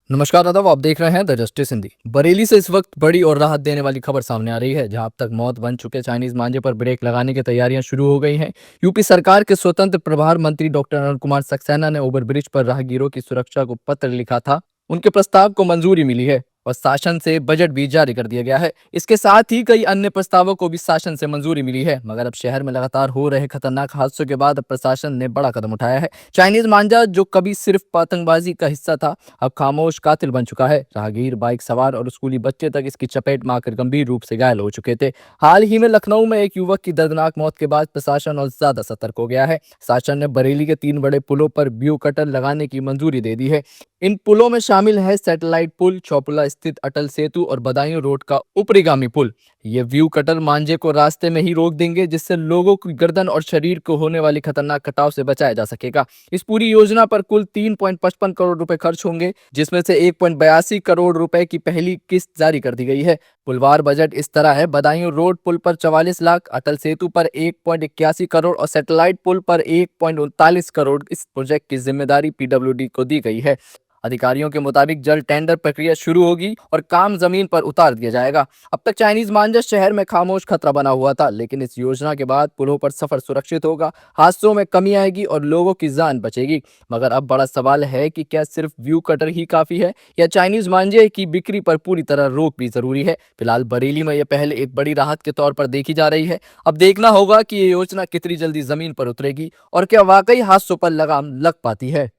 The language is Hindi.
नमस्कार आदाब, आप देख रहे हैं द जस्टिस हिंदी। बरेली से इस वक्त बड़ी और राहत देने वाली खबर सामने आ रही है, जहां अब तक मौत बन चुके चाइनीज मांझे पर ब्रेक लगाने की तैयारियां शुरू हो गई हैं। यूपी सरकार के स्वतंत्र प्रभार मंत्री डॉक्टर अरुण कुमार सक्सेना ने ओवरब्रिज पर राहगीरों की सुरक्षा को पत्र लिखा था। उनके प्रस्ताव को मंजूरी मिली है और शासन से बजट भी जारी कर दिया गया है। इसके साथ ही कई अन्य प्रस्तावों को भी शासन से मंजूरी मिली है, मगर अब शहर में लगातार हो रहे खतरनाक हादसों के बाद अब प्रशासन ने बड़ा कदम उठाया है। चाइनीज मांझा, जो कभी सिर्फ पतंगबाजी का हिस्सा था, अब खामोश कातिल बन चुका है। राहगीर, बाइक सवार और स्कूली बच्चे तक इसकी चपेट में आकर गंभीर रूप से घायल हो चुके थे। हाल ही में लखनऊ में एक युवक की दर्दनाक मौत के बाद प्रशासन और ज्यादा सतर्क हो गया है। शासन ने बरेली के 3 बड़े पुलों पर व्यू कटर लगाने की मंजूरी दे दी है। इन पुलों में शामिल है सैटेलाइट पुल, चौपुला स्थित अटल सेतु और बदायूं रोड का ऊपरीगामी पुल। ये व्यू कटर मांझे को रास्ते में ही रोक देंगे, जिससे लोगों की गर्दन और शरीर को होने वाली खतरनाक कटाव से बचाया जा सकेगा। इस पूरी योजना पर कुल 3.55 करोड़ रुपए खर्च होंगे, जिसमें से 1.82 करोड़ रुपए की पहली किस्त जारी कर दी गई है। पुलवार बजट इस तरह है: बदायूं रोड पुल पर 44 लाख, अटल सेतु पर 1.81 करोड़ और सैटेलाइट पुल पर 1.39 करोड़। इस प्रोजेक्ट की जिम्मेदारी पीडब्ल्यूडी को दी गई है। अधिकारियों के मुताबिक जल्द टेंडर प्रक्रिया शुरू होगी और काम जमीन पर उतार दिया जाएगा। अब तक चाइनीज मांझा शहर में खामोश खतरा बना हुआ था, लेकिन इस योजना के बाद पुलों पर सफर सुरक्षित होगा, हादसों में कमी आएगी और लोगों की जान बचेगी। मगर अब बड़ा सवाल है कि क्या सिर्फ व्यू कटर ही काफी है, या चाइनीज मांझे की बिक्री पर पूरी तरह रोक भी जरूरी है। फिलहाल बरेली में यह पहले एक बड़ी राहत के तौर पर देखी जा रही है। अब देखना होगा कि ये योजना कितनी जल्दी जमीन पर उतरेगी और क्या वाकई हादसों पर लगाम लग पाती है।